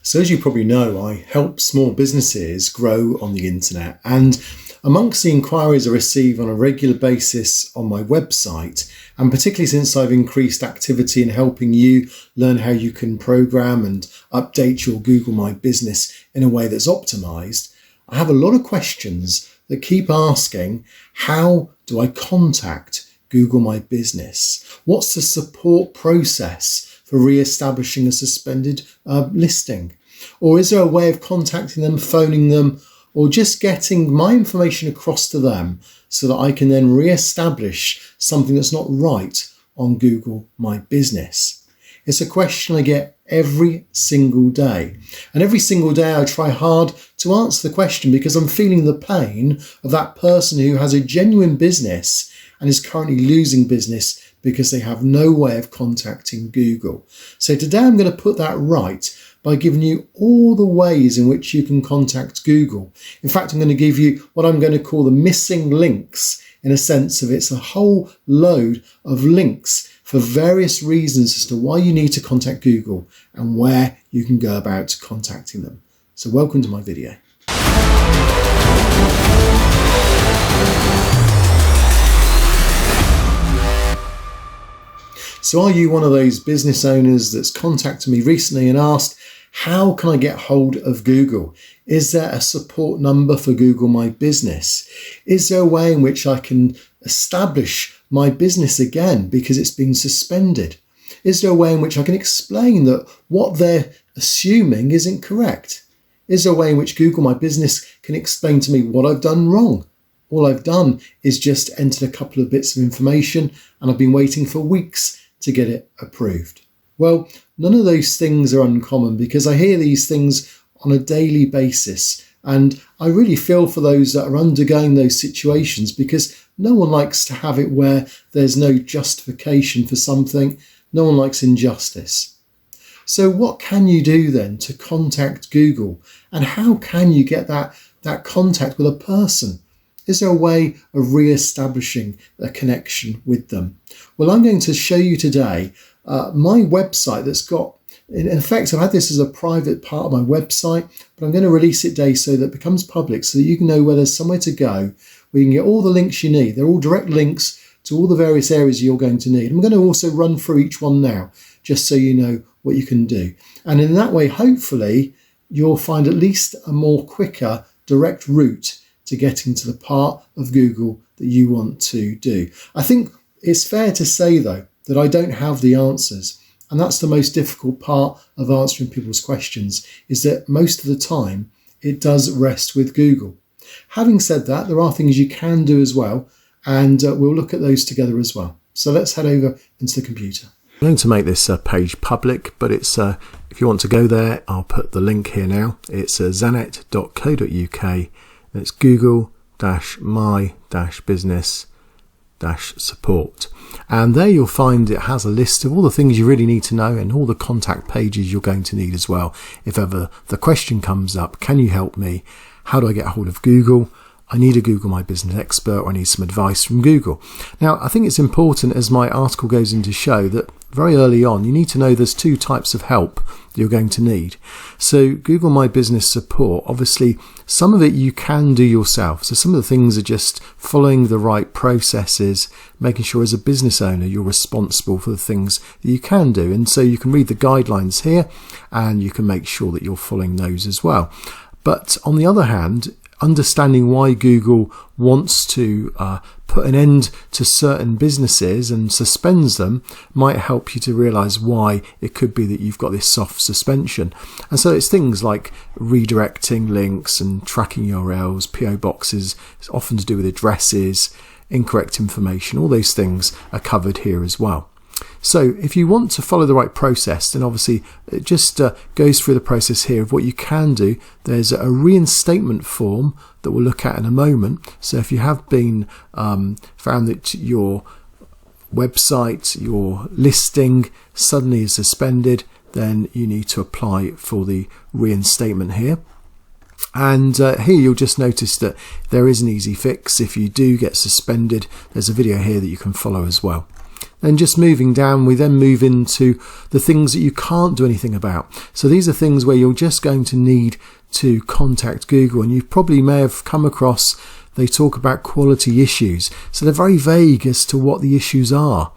So as you probably know, I help small businesses grow on the internet, and amongst the inquiries I receive on a regular basis on my website, and particularly since I've increased activity in helping you learn how you can program and update your Google My Business in a way that's optimized, I have a lot of questions that keep asking, how do I contact Google My Business? What's the support process for re-establishing a suspended listing? Or is there a way of contacting them, phoning them, or just getting my information across to them so that I can then re-establish something that's not right on Google My Business? It's a question I get every single day. And every single day I try hard to answer the question because I'm feeling the pain of that person who has a genuine business and is currently losing business because they have no way of contacting Google. So today I'm going to put that right by giving you all the ways in which you can contact Google. In fact, I'm going to give you what I'm going to call the missing links, in a sense of it's a whole load of links for various reasons as to why you need to contact Google and where you can go about contacting them. So welcome to my video. So are you one of those business owners that's contacted me recently and asked, how can I get hold of Google? Is there a support number for Google My Business? Is there a way in which I can establish my business again because it's been suspended? Is there a way in which I can explain that what they're assuming isn't correct? Is there a way in which Google My Business can explain to me what I've done wrong? All I've done is just entered a couple of bits of information and I've been waiting for weeks to get it approved. Well, none of those things are uncommon because I hear these things on a daily basis, and I really feel for those that are undergoing those situations because no one likes to have it where there's no justification for something. No one likes injustice. So what can you do then to contact Google, and how can you get that contact with a person? Is there a way of re-establishing a connection with them? Well, I'm going to show you today my website that's got, in effect, I've had this as a private part of my website, but I'm going to release it today so that it becomes public so that you can know where there's somewhere to go, where you can get all the links you need. They're all direct links to all the various areas you're going to need. I'm going to also run through each one now, just so you know what you can do. And in that way, hopefully, you'll find at least a more quicker, direct route to getting to the part of Google that you want to do. I think it's fair to say, though, that I don't have the answers. And that's the most difficult part of answering people's questions, is that most of the time it does rest with Google. Having said that, there are things you can do as well, and we'll look at those together as well. So let's head over into the computer. I'm going to make this page public, but it's if you want to go there, I'll put the link here now. It's zanet.co.uk, and it's Google-my-business-support. And there you'll find it has a list of all the things you really need to know and all the contact pages you're going to need as well. If ever the question comes up, can you help me? How do I get hold of Google? I need a Google My Business expert, or I need some advice from Google. Now, I think it's important, as my article goes into show, that very early on you need to know there's two types of help that you're going to need. So Google My Business support, obviously some of it you can do yourself. So some of the things are just following the right processes, making sure as a business owner you're responsible for the things that you can do. And so you can read the guidelines here and you can make sure that you're following those as well. But on the other hand, understanding why Google wants to put an end to certain businesses and suspends them might help you to realize why it could be that you've got this soft suspension. And so it's things like redirecting links and tracking URLs, PO boxes. It's often to do with addresses, incorrect information. All those things are covered here as well. So if you want to follow the right process, then obviously it just goes through the process here of what you can do. There's a reinstatement form that we'll look at in a moment. So if you have been found that your website, your listing suddenly is suspended, then you need to apply for the reinstatement here. And here you'll just notice that there is an easy fix. If you do get suspended, there's a video here that you can follow as well. Then just moving down, we then move into the things that you can't do anything about. So these are things where you're just going to need to contact Google, and you probably may have come across, they talk about quality issues. So they're very vague as to what the issues are.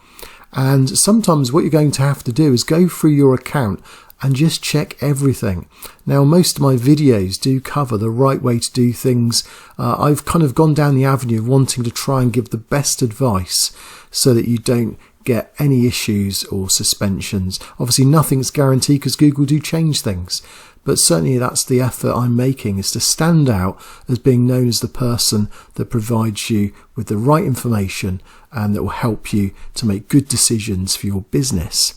And sometimes what you're going to have to do is go through your account and just check everything. Now, most of my videos do cover the right way to do things. I've kind of gone down the avenue of wanting to try and give the best advice so that you don't get any issues or suspensions. Obviously, nothing's guaranteed because Google do change things. But certainly that's the effort I'm making, is to stand out as being known as the person that provides you with the right information and that will help you to make good decisions for your business.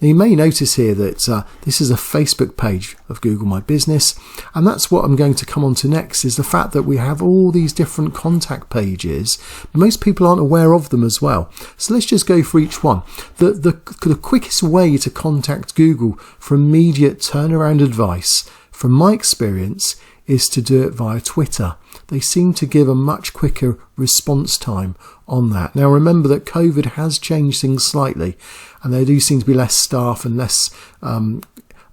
Now, you may notice here that this is a Facebook page of Google My Business, and that's what I'm going to come on to next, is the fact that we have all these different contact pages. Most people aren't aware of them as well. So let's just go through each one. The quickest way to contact Google for immediate turnaround advice, from my experience, is to do it via Twitter. They seem to give a much quicker response time on that. Now, remember that COVID has changed things slightly, and there do seem to be less staff and less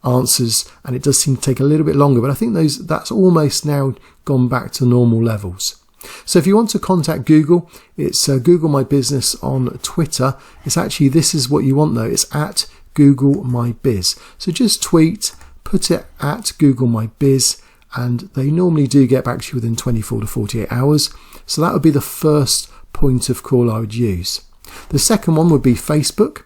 answers, and it does seem to take a little bit longer, but I think that's almost now gone back to normal levels. So if you want to contact Google, it's Google My Business on Twitter. It's actually, this is what you want though, it's at Google My Biz. So just tweet, put it at Google My Biz, and they normally do get back to you within 24 to 48 hours. So that would be the first point of call I would use. The second one would be Facebook.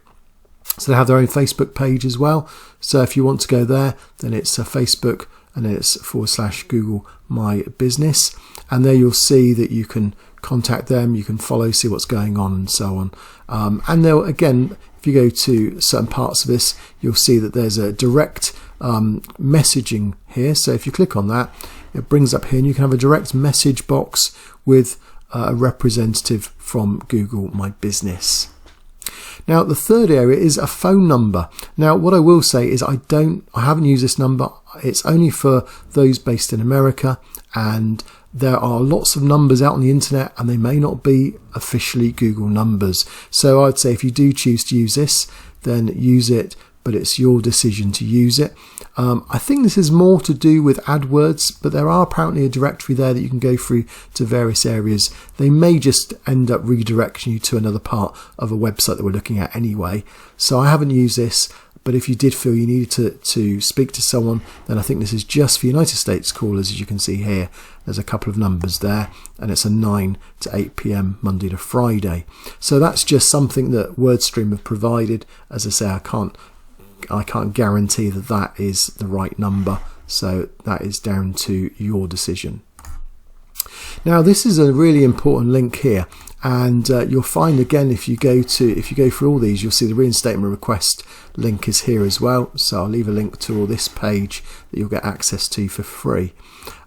So they have their own Facebook page as well. So if you want to go there, then it's Facebook, and then it's / Google My Business. And there you'll see that you can contact them, you can follow, see what's going on, and so on. And they'll, again, if you go to certain parts of this, you'll see that there's a direct messaging here. So if you click on that, it brings up here, and you can have a direct message box with a representative from Google My Business. Now, the third area is a phone number. Now, what I will say is I haven't used this number. It's only for those based in America, and there are lots of numbers out on the internet, and they may not be officially Google numbers. So I'd say if you do choose to use this, then use it, but it's your decision to use it. I think this is more to do with AdWords, but there are apparently a directory there that you can go through to various areas. They may just end up redirecting you to another part of a website that we're looking at anyway. So I haven't used this, but if you did feel you needed to speak to someone, then I think this is just for United States callers. As you can see here, there's a couple of numbers there, and it's a 9 to 8 p.m. Monday to Friday. So that's just something that WordStream have provided. As I say, I can't guarantee that that is the right number, so that is down to your decision. Now, this is a really important link here, and you'll find again, if you go through all these, you'll see the reinstatement request link is here as well. So I'll leave a link to all this page that you'll get access to for free.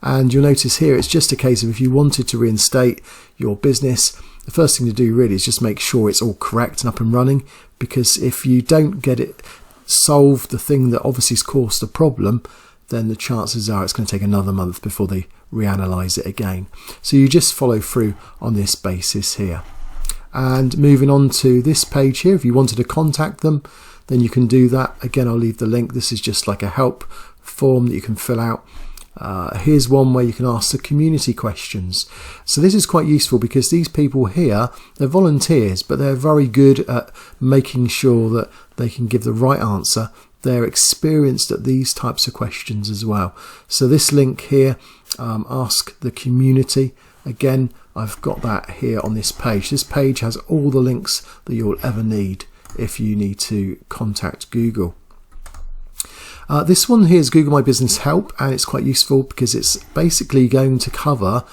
And you'll notice here it's just a case of, if you wanted to reinstate your business, the first thing to do really is just make sure it's all correct and up and running, because if you don't get it solve the thing that obviously has caused the problem, then the chances are it's going to take another month before they reanalyze it again. So you just follow through on this basis here. And moving on to this page here, if you wanted to contact them, then you can do that. Again, I'll leave the link. This is just like a help form that you can fill out. Here's one where you can ask the community questions. So this is quite useful because these people here, they're volunteers, but they're very good at making sure that they can give the right answer. They're experienced at these types of questions as well. So this link here, ask the community. Again, I've got that here on this page. This page has all the links that you'll ever need if you need to contact Google. This one here is Google My Business Help, and it's quite useful because it's basically going to cover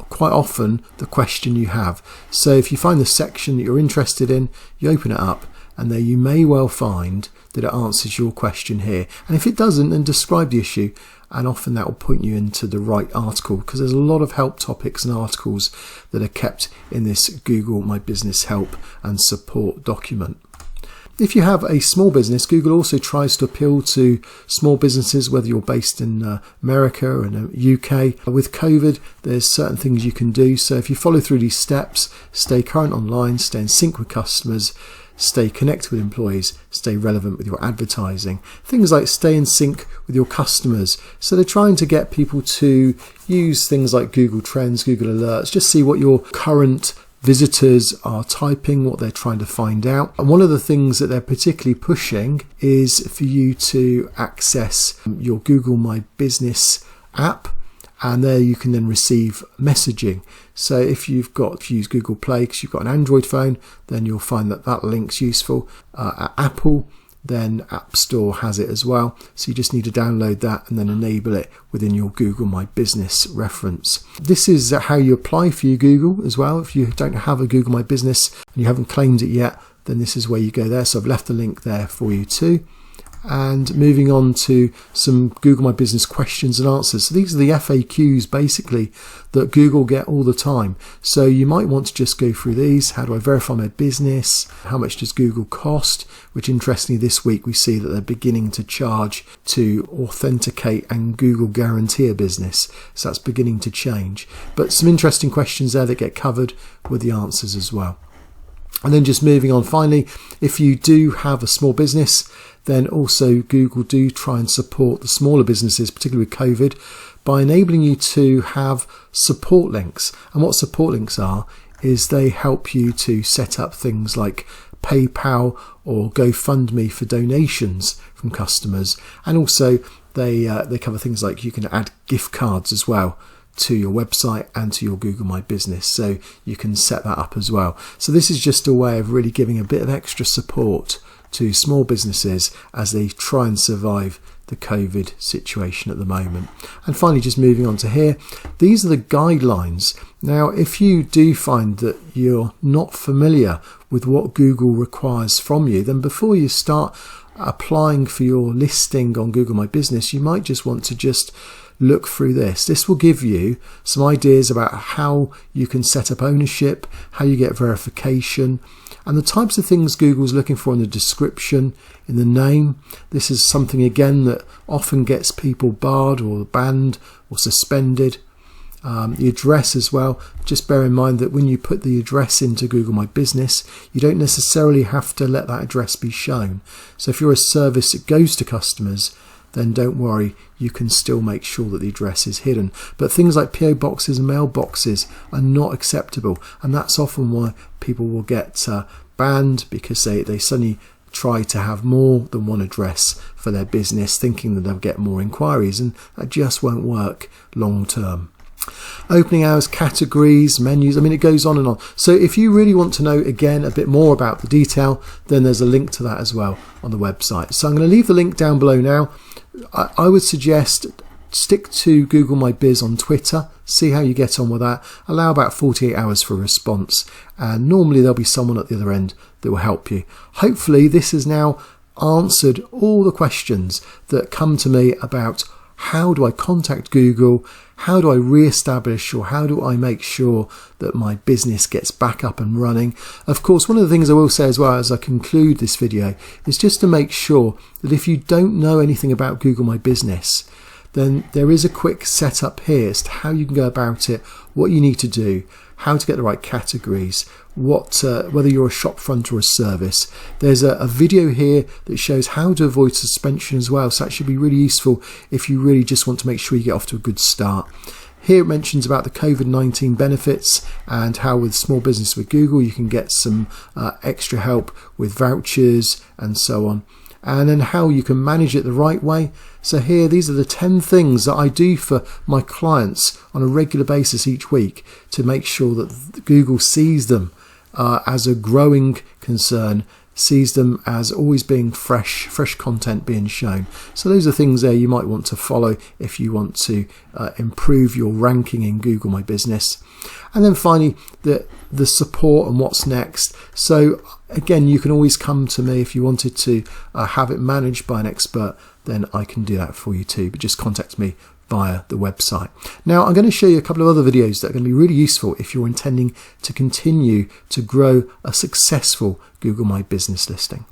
quite often the question you have. So if you find the section that you're interested in, you open it up, and there you may well find that it answers your question here. And if it doesn't, then describe the issue, and often that will point you into the right article, because there's a lot of help topics and articles that are kept in this Google My Business Help and support document. If you have a small business, Google also tries to appeal to small businesses, whether you're based in America or in the UK. With COVID, there's certain things you can do. So if you follow through these steps, stay current online, stay in sync with customers, stay connected with employees, stay relevant with your advertising. Things like stay in sync with your customers. So they're trying to get people to use things like Google Trends, Google Alerts, just see what your current visitors are typing, what they're trying to find out. And one of the things that they're particularly pushing is for you to access your Google My Business app, and there you can then receive messaging. So if you use Google Play because you've got an Android phone, then you'll find that link's useful. At Apple, then App Store has it as well. So you just need to download that and then enable it within your Google My Business reference. This is how you apply for your Google as well. If you don't have a Google My Business and you haven't claimed it yet, then this is where you go there. So I've left the link there for you too. And moving on to some Google My Business questions and answers. So these are the FAQs basically that Google get all the time. So you might want to just go through these. How do I verify my business? How much does Google cost? Which interestingly this week we see that they're beginning to charge to authenticate and Google guarantee a business. So that's beginning to change. But some interesting questions there that get covered with the answers as well. And then just moving on, finally, if you do have a small business, then also Google do try and support the smaller businesses, particularly with COVID, by enabling you to have support links. And what support links are is they help you to set up things like PayPal or GoFundMe for donations from customers. And also they cover things like you can add gift cards as well to your website and to your Google My Business, so you can set that up as well. So this is just a way of really giving a bit of extra support to small businesses as they try and survive the COVID situation at the moment. And finally, just moving on to here, these are the guidelines. Now, if you do find that you're not familiar with what Google requires from you, then before you start applying for your listing on Google My Business, you might just want to just look through this. This will give you some ideas about how you can set up ownership, how you get verification, and the types of things Google's looking for in the description, in the name. This is something again that often gets people barred or banned or suspended. The address as well. Just bear in mind that when you put the address into Google My Business, you don't necessarily have to let that address be shown. So if you're a service that goes to customers, then don't worry, you can still make sure that the address is hidden. But things like PO boxes and mailboxes are not acceptable, and that's often why people will get banned, because they suddenly try to have more than one address for their business, thinking that they'll get more inquiries, and that just won't work long term. Opening hours, categories, menus, I mean, it goes on and on. So if you really want to know again a bit more about the detail, then there's a link to that as well on the website. So I'm going to leave the link down below now. I would suggest stick to Google My Biz on Twitter, see how you get on with that, allow about 48 hours for a response, and normally there'll be someone at the other end that will help you. Hopefully this has now answered all the questions that come to me about how do I contact Google, how do I re-establish, or how do I make sure that my business gets back up and running. Of course, one of the things I will say as well as I conclude this video is just to make sure that if you don't know anything about Google My Business, then there is a quick setup here as to how you can go about it, what you need to do, how to get the right categories, whether you're a shop front or a service. There's a video here that shows how to avoid suspension as well, so that should be really useful if you really just want to make sure you get off to a good start. Here it mentions about the COVID-19 benefits and how with small business with Google you can get some extra help with vouchers and so on, and then how you can manage it the right way. So here, these are the 10 things that I do for my clients on a regular basis each week to make sure that Google sees them as a growing concern, sees them as always being fresh content being shown. So those are things there you might want to follow if you want to improve your ranking in Google My Business. And then finally, the support and what's next. So again, you can always come to me if you wanted to have it managed by an expert, then I can do that for you too, but just contact me via the website. Now I'm going to show you a couple of other videos that are going to be really useful if you're intending to continue to grow a successful Google My Business listing.